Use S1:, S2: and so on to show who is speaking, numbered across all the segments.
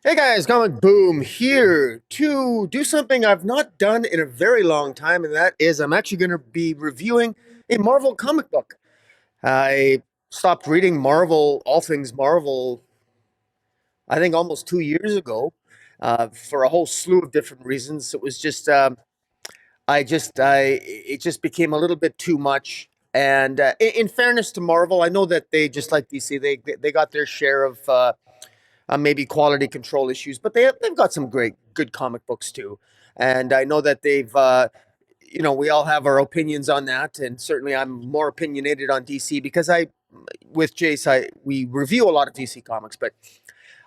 S1: Hey guys, Comic Boom here to do something I've not done in a very long time, and that is I'm actually going to be reviewing a Marvel comic book. I stopped reading Marvel, all things Marvel, I think almost 2 years ago, for a whole slew of different reasons. It was just, it just became a little bit too much. And in fairness to Marvel, I know that they just like DC, they got their share of maybe quality control issues, but they've got some great good comic books too. And I know that we all have our opinions on that, and certainly I'm more opinionated on DC because with Jace, we review a lot of DC comics, but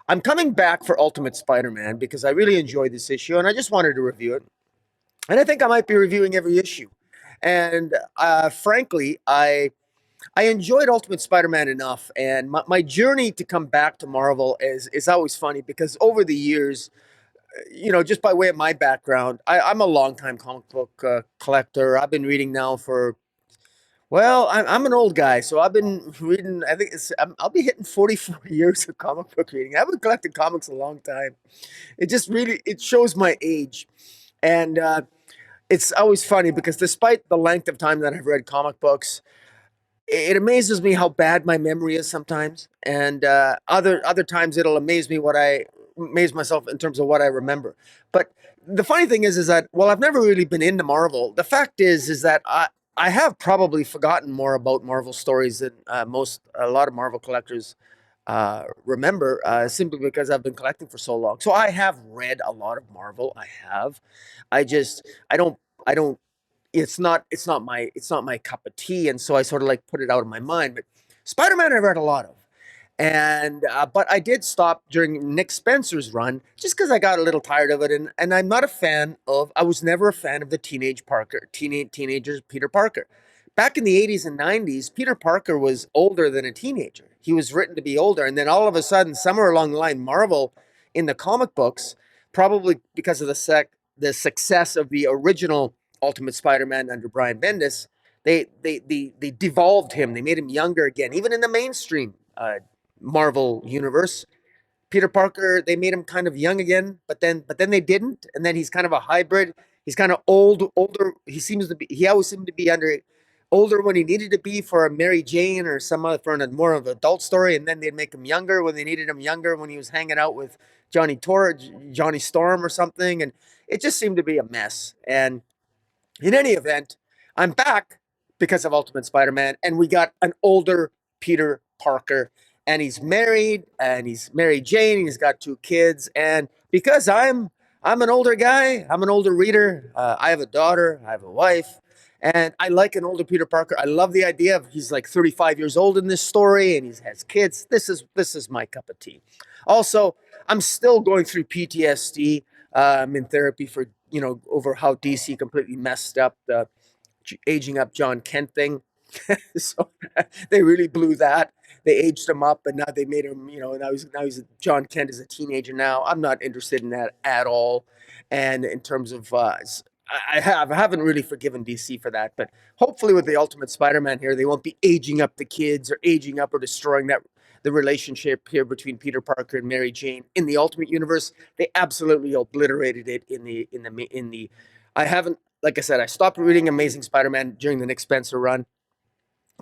S1: I'm coming back for Ultimate Spider-Man because I really enjoyed this issue and I just wanted to review it. And I think I might be reviewing every issue. And frankly, I enjoyed Ultimate Spider-Man enough, and my journey to come back to Marvel is always funny because over the years, just by way of my background, I'm a longtime comic book collector. I've been reading now for I'm an old guy, so I've been reading. I think I'll be hitting 44 years of comic book reading. I've been collecting comics a long time. It just really it shows my age, and it's always funny because despite the length of time that I've read comic books, it amazes me how bad my memory is sometimes, and other times it'll amaze myself in terms of what I remember. But the funny thing is that I've never really been into Marvel. The fact is that I have probably forgotten more about Marvel stories than a lot of Marvel collectors remember, simply because I've been collecting for so long. So I have read a lot of Marvel. I have. I don't. I don't it's not my cup of tea, and so I sort of like put it out of my mind. But Spider-Man I read a lot of, and but I did stop during Nick Spencer's run just because I got a little tired of it, and I'm not a fan of. I was never a fan of the teenagers Peter Parker. Back in the 80s and 90s, Peter Parker was older than a teenager. He was written to be older, and then all of a sudden, somewhere along the line, Marvel in the comic books, probably because of the success of the original Ultimate Spider-Man under Brian Bendis, they devolved him. They made him younger again, even in the mainstream Marvel universe. Peter Parker, they made him kind of young again, but then they didn't, and then he's kind of a hybrid. He's kind of older. He always seemed to be under older when he needed to be for a Mary Jane or some other for a more of an adult story, and then they'd make him younger when they needed him younger when he was hanging out with Johnny Storm or something, and it just seemed to be a mess. And in any event, I'm back because of Ultimate Spider-Man, and we got an older Peter Parker, and he's married, and he's Mary Jane, and he's got two kids, and because I'm an older guy, I'm an older reader. I have a daughter, I have a wife, and I like an older Peter Parker. I love the idea of he's like 35 years old in this story, and he has kids. This is my cup of tea. Also, I'm still going through PTSD. I'm in therapy for over how DC completely messed up the aging up John Kent thing. So they really blew that. They aged him up, and now they made him, now he's John Kent is a teenager now. I'm not interested in that at all. And in terms of, I haven't really forgiven DC for that, but hopefully with the Ultimate Spider-Man here, they won't be aging up the kids or aging up or destroying the relationship here between Peter Parker and Mary Jane in the Ultimate Universe. They absolutely obliterated it in the. I haven't, like I said, I stopped reading Amazing Spider-Man during the Nick Spencer run,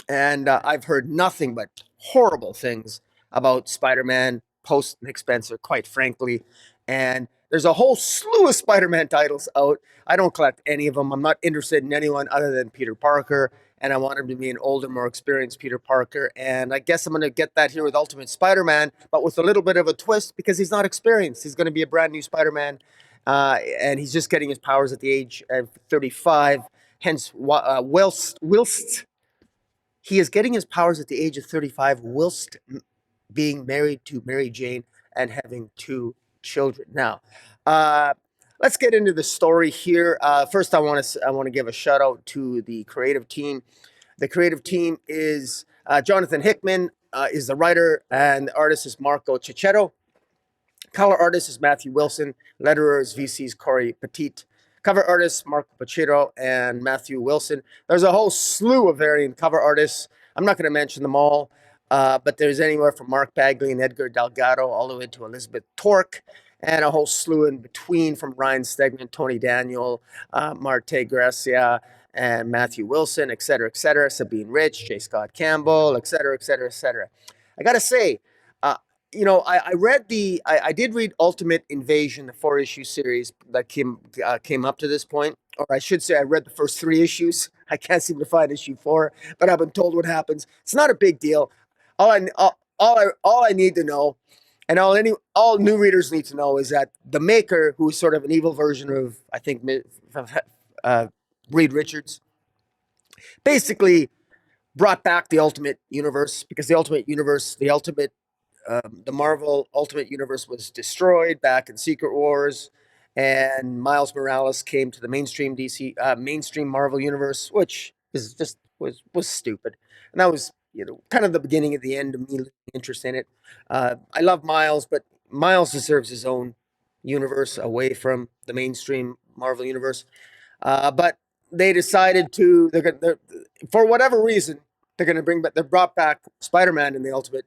S1: and I've heard nothing but horrible things about Spider-Man post Nick Spencer, quite frankly. And there's a whole slew of Spider-Man titles out. I don't collect any of them. I'm not interested in anyone other than Peter Parker, and I want him to be an older, more experienced Peter Parker. And I guess I'm going to get that here with Ultimate Spider-Man, but with a little bit of a twist because he's not experienced. He's going to be a brand new Spider-Man, and he's just getting his powers at the age of 35. Hence, whilst he is getting his powers at the age of 35 whilst being married to Mary Jane and having two children. Now, uh, let's get into the story here. First, I want to give a shout out to the creative team. The creative team is Jonathan Hickman is the writer, and the artist is Marco Chechetto. Color artist is Matthew Wilson. Letterer is VC's Corey Petit. Cover artists Marco Pacino and Matthew Wilson. There's a whole slew of variant cover artists. I'm not going to mention them all. But there's anywhere from Mark Bagley and Edgar Delgado all the way to Elizabeth Torque, and a whole slew in between from Ryan Stegman, Tony Daniel, Marte Gracia, and Matthew Wilson, et cetera, Sabine Rich, J. Scott Campbell, et cetera, et cetera, et cetera. I got to say, uh, I did read Ultimate Invasion, the 4-issue series that came up to this point, or I should say, I read the first 3 issues. I can't seem to find issue 4, but I've been told what happens. It's not a big deal. All I need to know, and all new readers need to know, is that the maker, who is sort of an evil version of, I think, uh, Reed Richards, basically brought back the Ultimate Universe, because the Marvel Ultimate Universe was destroyed back in Secret Wars, and Miles Morales came to the mainstream Marvel Universe, which is just was stupid, and that was, kind of the beginning of the end of me losing interest in it. I love Miles, but Miles deserves his own universe away from the mainstream Marvel Universe. But they decided for whatever reason, they brought back Spider-Man in the Ultimate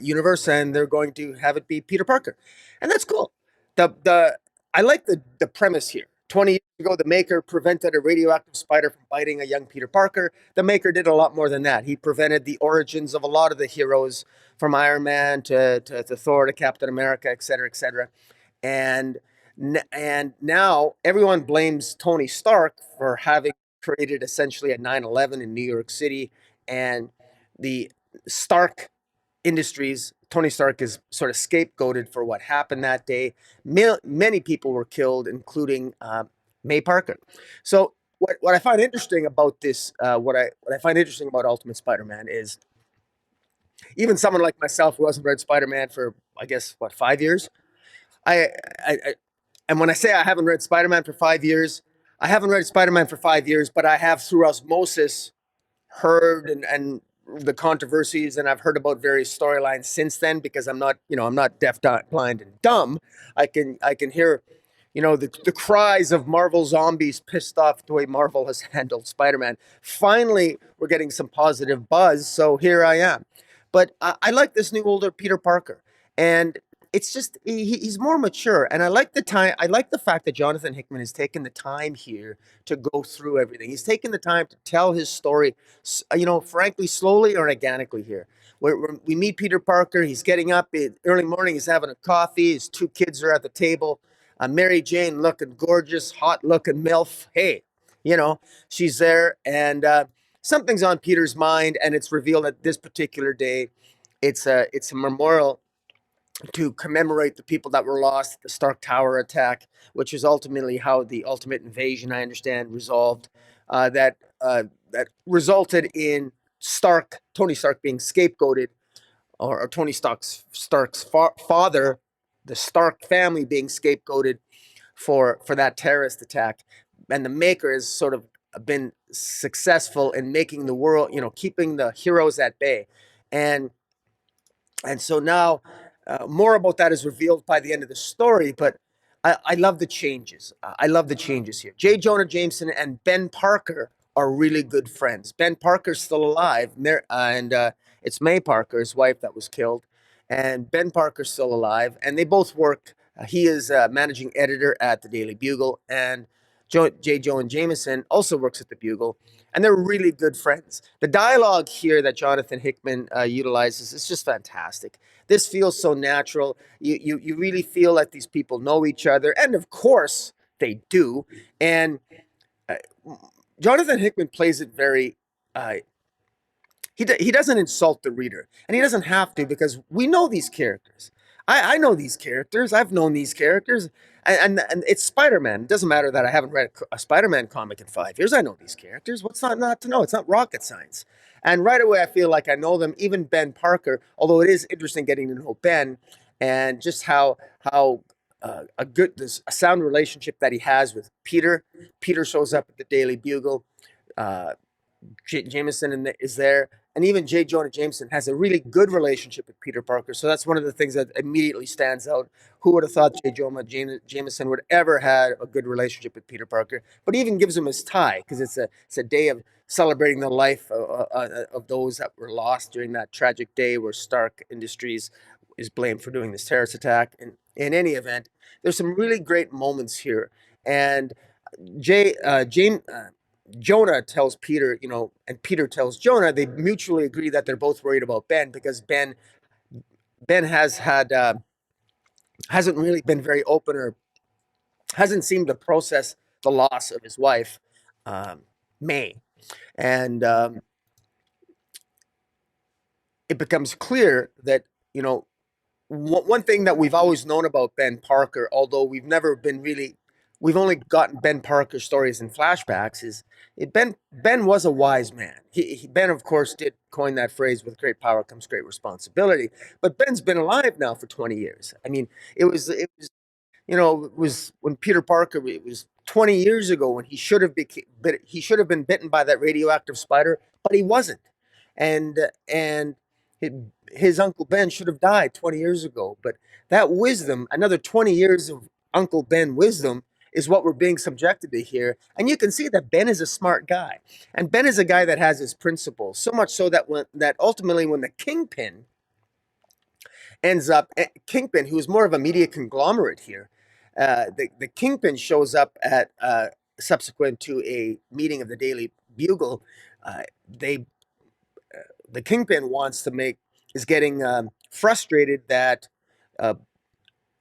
S1: universe, and they're going to have it be Peter Parker, and that's cool. The I like the premise here. 20 years ago, the Maker prevented a radioactive spider from biting a young Peter Parker. The Maker did a lot more than that. He prevented the origins of a lot of the heroes, from Iron Man to Thor to Captain America, et cetera, et cetera. And and now everyone blames Tony Stark for having created essentially a 9/11 in New York City, and the Stark Industries. Tony Stark is sort of scapegoated for what happened that day. Many people were killed, including May Parker. So what I find interesting about this, what I find interesting about Ultimate Spider-Man is, even someone like myself who hasn't read Spider-Man for, I guess, what, 5 years. I, I and when I say I haven't read Spider-Man for 5 years, I haven't read Spider-Man for 5 years, but I have, through osmosis, heard and the controversies, and I've heard about various storylines since then, because I'm not deaf, blind, and dumb. I can hear, the cries of Marvel zombies pissed off the way Marvel has handled Spider-Man. Finally, we're getting some positive buzz, so here I am. But I like this new older Peter Parker, and it's just he's more mature, and I like the time. I like the fact that Jonathan Hickman has taken the time here to go through everything. He's taken the time to tell his story, frankly, slowly or organically here. Where we meet Peter Parker, he's getting up in early morning, he's having a coffee, his 2 kids are at the table. Mary Jane, looking gorgeous, hot looking MILF. Hey, you know, she's there, and something's on Peter's mind, and it's revealed that this particular day, it's a memorial to commemorate the people that were lost at the Stark Tower attack, which is ultimately how the Ultimate Invasion, I understand, resolved. That resulted in Tony Stark, being scapegoated, or Tony Stark's father, the Stark family, being scapegoated for that terrorist attack, and the Maker has sort of been successful in making the world, keeping the heroes at bay, and so now, more about that is revealed by the end of the story. But I love the changes. I love the changes here. J. Jonah Jameson and Ben Parker are really good friends. Ben Parker's still alive, and it's May Parker, his wife, that was killed. And Ben Parker's still alive, and they both work. He is managing editor at the Daily Bugle, and J. Jonah Jameson also works at the Bugle, and they're really good friends. The dialogue here that Jonathan Hickman utilizes is just fantastic. This feels so natural. You really feel like these people know each other, and of course they do. And uh, Jonathan Hickman plays it very. He doesn't insult the reader, and he doesn't have to, because we know these characters. I know these characters. I've known these characters, and it's Spider-Man. It doesn't matter that I haven't read a Spider-Man comic in 5 years. I know these characters. What's not to know? It's not rocket science. And right away, I feel like I know them. Even Ben Parker, although it is interesting getting to know Ben, and just how a sound relationship that he has with Peter. Peter shows up at the Daily Bugle. Uh, Jameson is there, and even J. Jonah Jameson has a really good relationship with Peter Parker. So that's one of the things that immediately stands out. Who would have thought J. Jonah Jameson would ever had a good relationship with Peter Parker? But he even gives him his tie, because it's a day of celebrating the life of those that were lost during that tragic day where Stark Industries is blamed for doing this terrorist attack. And in any event, there's some really great moments here. And James, Jonah tells Peter, and Peter tells Jonah, they mutually agree that they're both worried about Ben because Ben hasn't really been very open or hasn't seemed to process the loss of his wife, um, May. And it becomes clear that, one thing that we've always known about Ben Parker, although we've only gotten Ben Parker stories in flashbacks, is Ben was a wise man. Ben, of course, did coin that phrase, "With great power comes great responsibility." But Ben's been alive now for 20 years. I mean, it was when Peter Parker. It was 20 years ago when he should have been bitten by that radioactive spider, but he wasn't. And his Uncle Ben should have died 20 years ago. But that wisdom, another 20 years of Uncle Ben wisdom, is what we're being subjected to here. And you can see that Ben is a smart guy, and Ben is a guy that has his principles. So much so that ultimately, when the Kingpin, who is more of a media conglomerate here, the Kingpin shows up at subsequent to a meeting of the Daily Bugle. They The Kingpin is getting frustrated uh,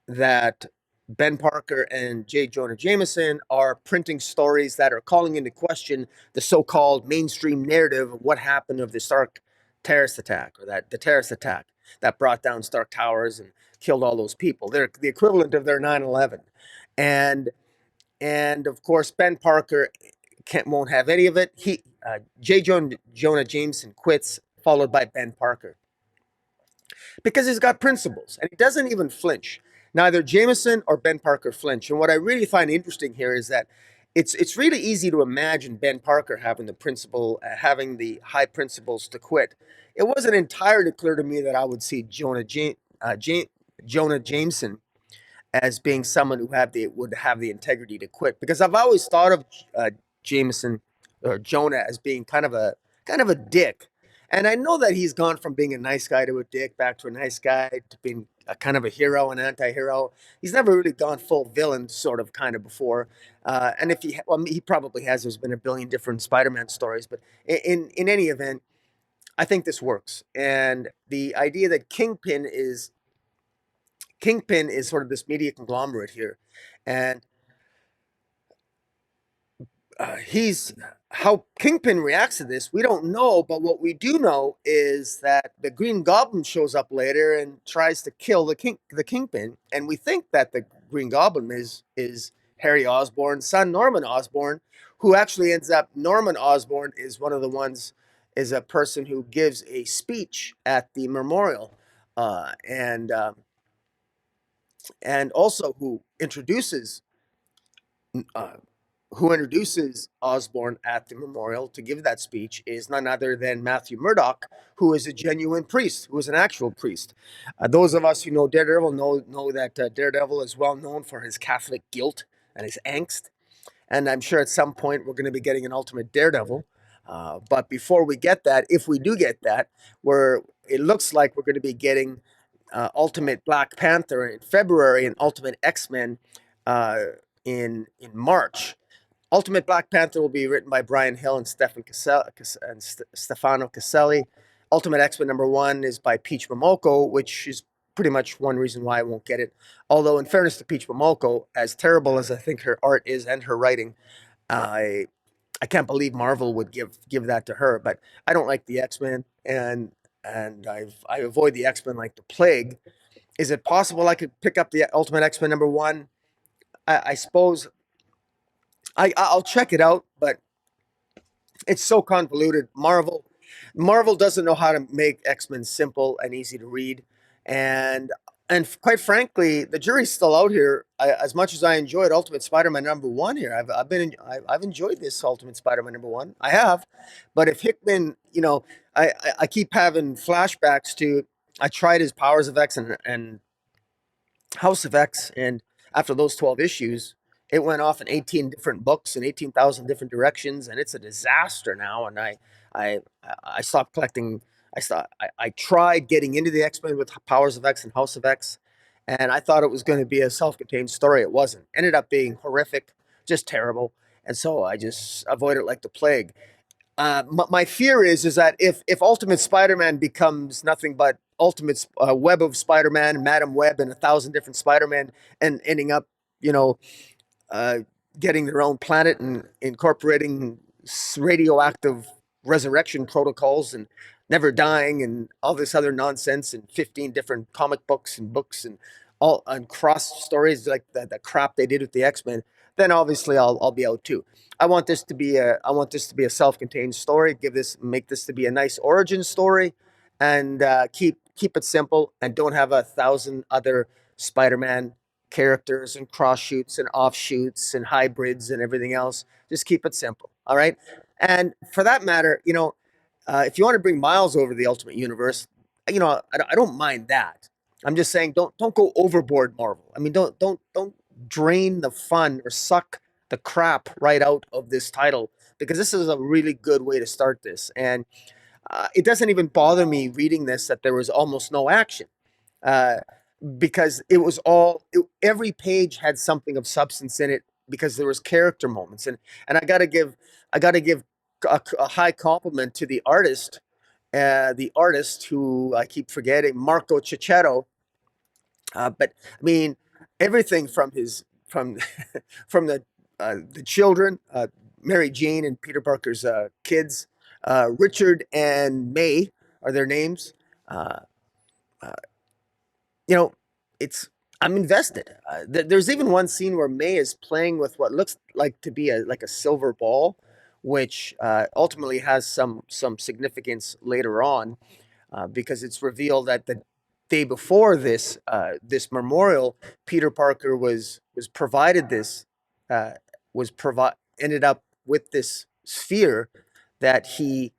S1: that Ben Parker and J. Jonah Jameson are printing stories that are calling into question the so-called mainstream narrative of what happened of the Stark terrorist attack, or that the terrorist attack that brought down Stark Towers and killed all those people. They're the equivalent of their 9/11. And of course Ben Parker won't have any of it. Jonah Jameson quits, followed by Ben Parker, because he's got principles and he doesn't even flinch. Neither Jameson or Ben Parker flinch. And what I really find interesting here is that it's really easy to imagine Ben Parker having the high principles to quit. It wasn't entirely clear to me that I would see Jonah Jameson as being someone who would have the integrity to quit, because I've always thought of Jameson or Jonah as being kind of a dick. And I know that he's gone from being a nice guy to a dick, back to a nice guy to being a kind of a hero, an anti-hero. He's never really gone full villain sort of kind of before. And if he probably has. There's been a billion different Spider-Man stories, but in any event, I think this works. And the idea that Kingpin is sort of this media conglomerate here, and he's how Kingpin reacts to this, we don't know. But what we do know is that the Green Goblin shows up later and tries to kill the Kingpin, and we think that the Green Goblin is Harry Osborn's son, Norman Osborn, who actually ends up. Norman Osborn is one of the ones is a person who gives a speech at the memorial, uh, and um, and also uh, who introduces Osborn at the memorial to give that speech is none other than Matthew Murdock, who is a genuine priest, who is an actual priest. Those of us who know Daredevil know that Daredevil is well known for his Catholic guilt and his angst. And I'm sure at some point we're going to be getting an Ultimate Daredevil. But before we get that, if we do get that, it looks like we're going to be getting Ultimate Black Panther in February and Ultimate X-Men uh, in March. Ultimate Black Panther will be written by Brian Hill and Stefano Caselli. Ultimate X-Men #1 is by Peach Momoko, which is pretty much one reason why I won't get it. Although, in fairness to Peach Momoko, as terrible as I think her art is and her writing, I I can't believe Marvel would give that to her. But I don't like the X-Men, and I avoid the X-Men like the plague. Is it possible I could pick up the Ultimate X-Men #1? I suppose I'll check it out, but it's so convoluted. Marvel doesn't know how to make X-Men simple and easy to read, and quite frankly, the jury's still out here. As much as I enjoyed Ultimate Spider-Man #1 here, I've enjoyed this Ultimate Spider-Man #1. I have, but if Hickman, I keep having flashbacks to. I tried his Powers of X and House of X, and after those 12 issues, it went off in 18 different books and 18,000 different directions, and it's a disaster now. And I, I stopped collecting. I tried getting into the X Men with Powers of X and House of X, and I thought it was going to be a self-contained story. It wasn't. Ended up being horrific, just terrible. And so I just avoid it like the plague. My fear is that if Ultimate Spider-Man becomes nothing but Ultimate Web of Spider-Man, Madam Web, and 1,000 different Spider-Man, and ending up, you know, uh, getting their own planet and incorporating radioactive resurrection protocols and never dying and all this other nonsense and 15 different comic books and all and cross stories like the crap they did with the X-Men, then obviously I'll be out too. I want this to be a self-contained story. Make this to be a nice origin story, and keep it simple and don't have 1,000 other Spider-Man characters and cross shoots and offshoots and hybrids and everything else. Just keep it simple. All right. And for that matter, if you want to bring Miles over to the Ultimate Universe, I don't mind that. I'm just saying, don't go overboard, Marvel. I mean, don't drain the fun or suck the crap right out of this title, because this is a really good way to start this. And it doesn't even bother me reading this that there was almost no action. Uh, because it was every page had something of substance in it, because there was character moments. And I got to give a high compliment to the artist who I keep forgetting, Marco Chechetto. But I mean, everything from his from from the children, Mary Jane and Peter Parker's kids, Richard and May are their names. Uh, uh, you know, it's I'm invested. There's even one scene where May is playing with what looks like to be a silver ball, which ultimately has some significance later on, because it's revealed that the day before this memorial, Peter Parker was provided this uh, was provi- ended up with this sphere that he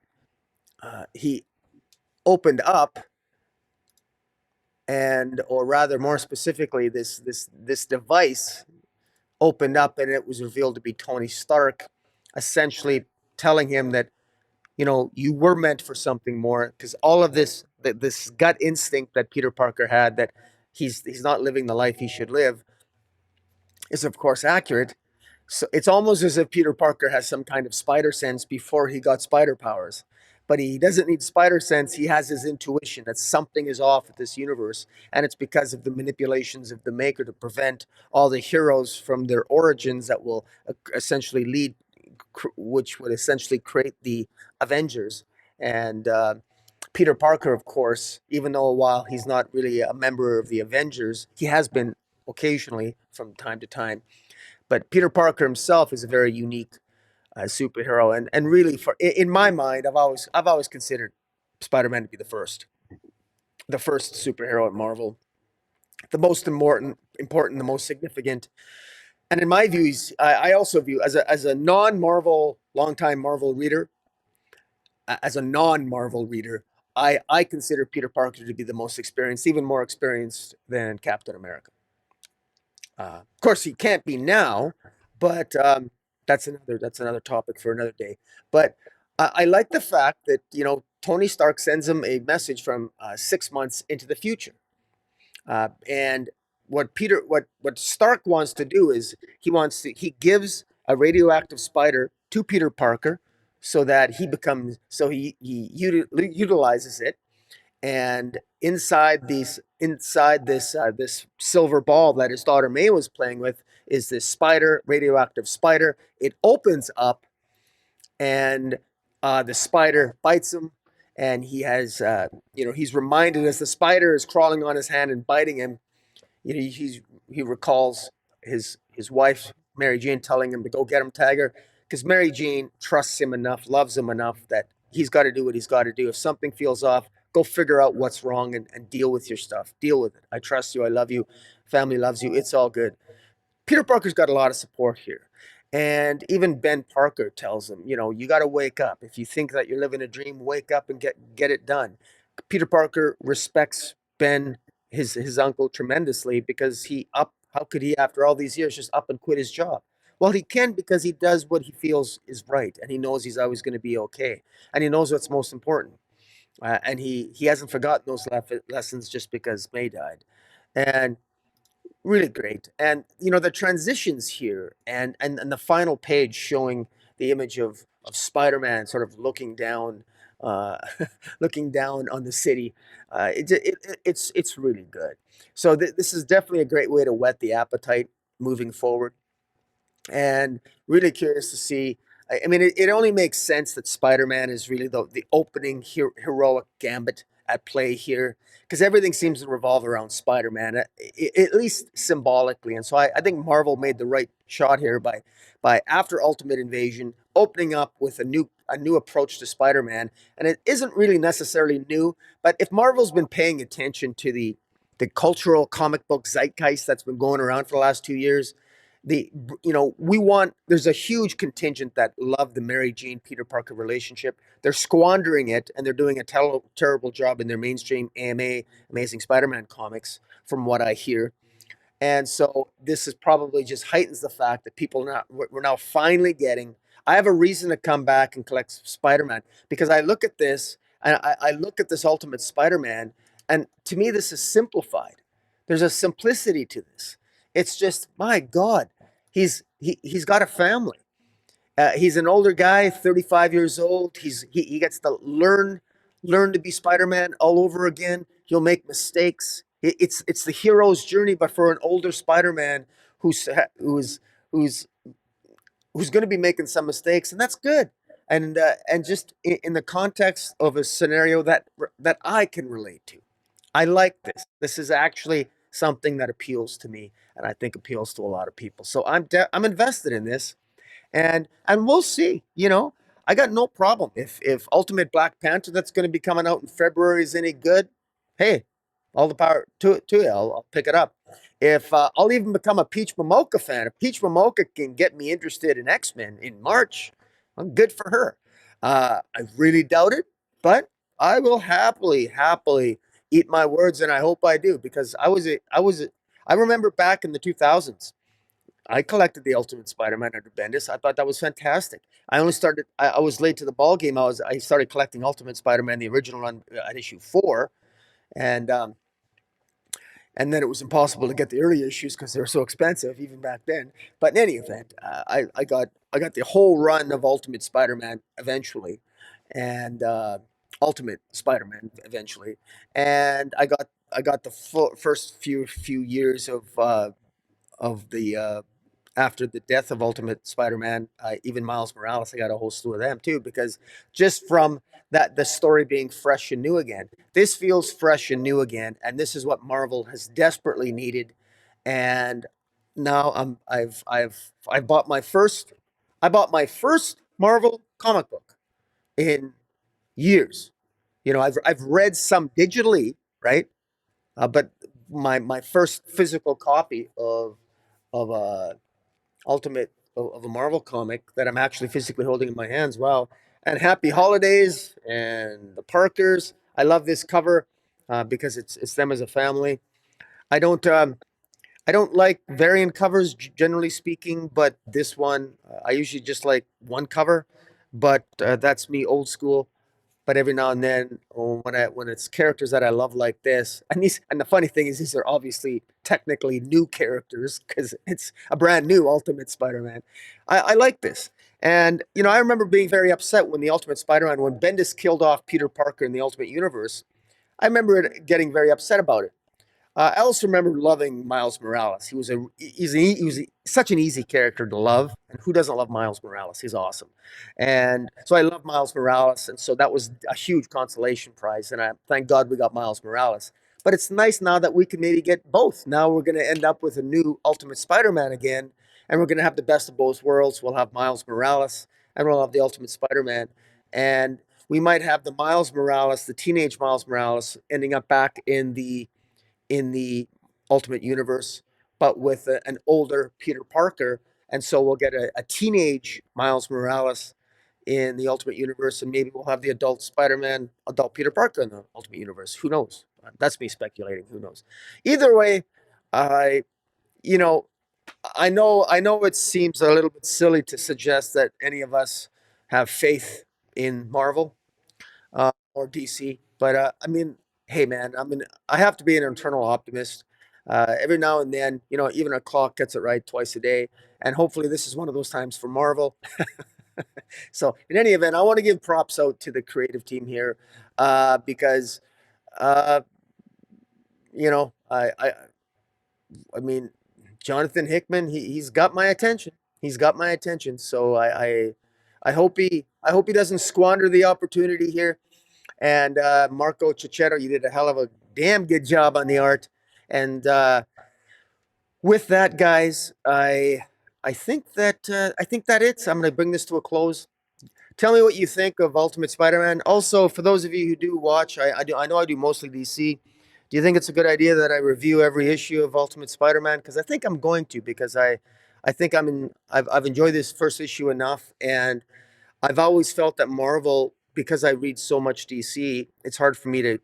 S1: opened up, and or rather more specifically, this device opened up, and it was revealed to be Tony Stark, essentially telling him that, you were meant for something more, because all of this gut instinct that Peter Parker had, that he's not living the life he should live, is of course accurate. So it's almost as if Peter Parker has some kind of spider sense before he got spider powers. But he doesn't need spider sense. He has his intuition that something is off with this universe. And it's because of the manipulations of the Maker to prevent all the heroes from their origins that will essentially which would essentially create the Avengers. And Peter Parker, of course, even though while he's not really a member of the Avengers, he has been occasionally from time to time. But Peter Parker himself is a very unique superhero, and really, in my mind, I've always considered Spider-Man to be the first superhero at Marvel, the most important, the most significant. And in my views, I also view as a non-Marvel, longtime Marvel reader, as a non-Marvel reader, I consider Peter Parker to be the most experienced, even more experienced than Captain America. Of course, he can't be now, but that's another topic for another day. But I like the fact that Tony Stark sends him a message from 6 months into the future, and what Stark wants to do is he gives a radioactive spider to Peter Parker, so that he utilizes it, and inside this silver ball that his daughter May was playing with is this radioactive spider. It opens up, and the spider bites him, and he's reminded, as the spider is crawling on his hand and biting him. He recalls his wife Mary Jane telling him to go get him, Tiger, because Mary Jane trusts him enough, loves him enough, that he's got to do what he's got to do. If something feels off, go figure out what's wrong, and deal with your stuff. Deal with it. I trust you. I love you. Family loves you. It's all good. Peter Parker's got a lot of support here. And even Ben Parker tells him, you got to wake up. If you think that you're living a dream, wake up and get it done. Peter Parker respects his uncle tremendously, because he How could he, after all these years, just up and quit his job? Well, he can because he does what he feels is right, and he knows he's always going to be okay, and he knows what's most important, and he hasn't forgotten those lessons just because May died, and really great. And the transitions here, and the final page showing the image of Spider-Man sort of looking down, uh, looking down on the city. It's really good. So this is definitely a great way to whet the appetite moving forward, and really curious to see. I mean, it only makes sense that Spider-Man is really the opening heroic gambit at play here, because everything seems to revolve around Spider-Man, at least symbolically. And so I think Marvel made the right shot here by after Ultimate Invasion opening up with a new approach to Spider-Man, and it isn't really necessarily new, but if Marvel's been paying attention to the cultural comic book zeitgeist that's been going around for the last 2 years, the we want there's a huge contingent that love the Mary Jane Peter Parker relationship. They're squandering it, and they're doing a terrible job in their mainstream AMA Amazing Spider-Man comics, from what I hear. And so this is probably just heightens the fact that people now we're now finally getting. I have a reason to come back and collect Spider-Man, because I look at this, and I look at this Ultimate Spider-Man, and to me this is simplified. There's a simplicity to this. It's just, my God, he's got a family. He's an older guy, 35 years old. He gets to learn to be Spider-Man all over again. He'll make mistakes. It's the hero's journey, but for an older Spider-Man who's who's going to be making some mistakes, and that's good. And just in the context of a scenario that I can relate to, I like this. This is actually something that appeals to me, and I think appeals to a lot of people. So I'm invested in this, and we'll see. I got no problem if Ultimate Black Panther that's going to be coming out in February is any good. Hey, all the power to you. I'll pick it up. If I'll even become a Peach Momoka fan. If Peach Momoka can get me interested in X-Men in March, I'm good for her. I really doubt it, but I will happily eat my words, and I hope I do, because I remember back in the 2000s. I collected the Ultimate Spider-Man under Bendis. I thought that was fantastic. I only started. I was late to the ball game. I started collecting Ultimate Spider-Man, the original run, at issue 4, and um, and then it was impossible to get the early issues because they were so expensive even back then. But in any event, I got the whole run of Ultimate Spider-Man eventually, and Ultimate Spider-Man eventually, and I got the first few years of the after the death of Ultimate Spider-Man, even Miles Morales, I got a whole slew of them too, because just from that, the story being fresh and new again, this feels fresh and new again, and this is what Marvel has desperately needed. And now I bought my first Marvel comic book in years. I've read some digitally, right? But my first physical copy of Ultimate of a Marvel comic that I'm actually physically holding in my hands. Wow. And happy holidays and the Parkers. I love this cover because it's them as a family. I don't I don't like variant covers, generally speaking, but this one I usually just like one cover. But that's me, old school. But every now and then, when it's characters that I love like this, and the funny thing is, these are obviously technically new characters because it's a brand new Ultimate Spider-Man. I like this, and I remember being very upset when the Ultimate Spider-Man, when Bendis killed off Peter Parker in the Ultimate Universe. I remember getting very upset about it. I also remember loving Miles Morales. He was such an easy character to love, and who doesn't love Miles Morales? He's awesome, and so I love Miles Morales, and so that was a huge consolation prize, and I thank God we got Miles Morales. But it's nice now that we can maybe get both. Now we're going to end up with a new Ultimate Spider-Man again, and we're going to have the best of both worlds. We'll have Miles Morales, and we'll have the Ultimate Spider-Man, and we might have the Miles Morales, the teenage Miles Morales, ending up back in the Ultimate Universe, but with an older Peter Parker. And so we'll get a teenage Miles Morales in the Ultimate Universe, and maybe we'll have the adult Spider-Man, adult Peter Parker in the Ultimate Universe. Who knows? That's me speculating. Who knows? Either way, I you know, I know it seems a little bit silly to suggest that any of us have faith in Marvel or DC, but I mean, hey man, I mean, I have to be an internal optimist. Every now and then, you know, even a clock gets it right twice a day, and hopefully this is one of those times for Marvel. So, in any event, I want to give props out to the creative team here because, uh, you know, I mean, Jonathan Hickman, he's got my attention. He's got my attention. So I hope he doesn't squander the opportunity here. And Marco Chechetto, you did a hell of a damn good job on the art. And with that, guys, I think that it's. I'm going to bring this to a close. Tell me what you think of Ultimate Spider-Man. Also, for those of you who do watch, I know I do mostly DC. Do you think it's a good idea that I review every issue of Ultimate Spider-Man? Because I think I'm going to, because I think I've enjoyed this first issue enough, and I've always felt that Marvel, because I read so much DC, it's hard for me to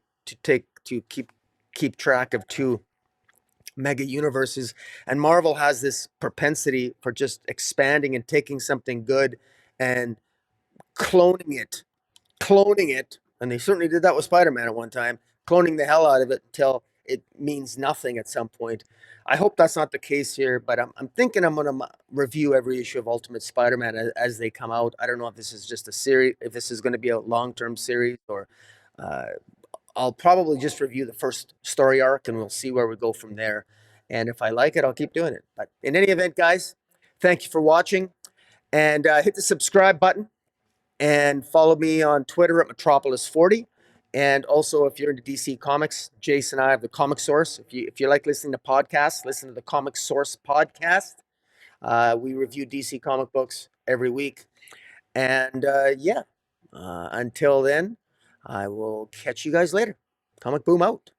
S1: keep track of two mega universes, and Marvel has this propensity for just expanding and taking something good and cloning it cloning it, and they certainly did that with Spider-Man at one time, cloning the hell out of it until it means nothing at some point. I hope that's not the case here, but I'm thinking I'm going to review every issue of Ultimate Spider-Man as they come out. I don't know if this is just a series, if this is going to be a long-term series, or uh, I'll probably just review the first story arc and we'll see where we go from there. And if I like it, I'll keep doing it. But in any event, guys, thank you for watching, and hit the subscribe button and follow me on Twitter at Metropolis40. And also, if you're into DC Comics, Jason and I have the Comic Source. If you like listening to podcasts, listen to the Comic Source podcast. We review DC comic books every week. And until then, I will catch you guys later. Comic Boom out.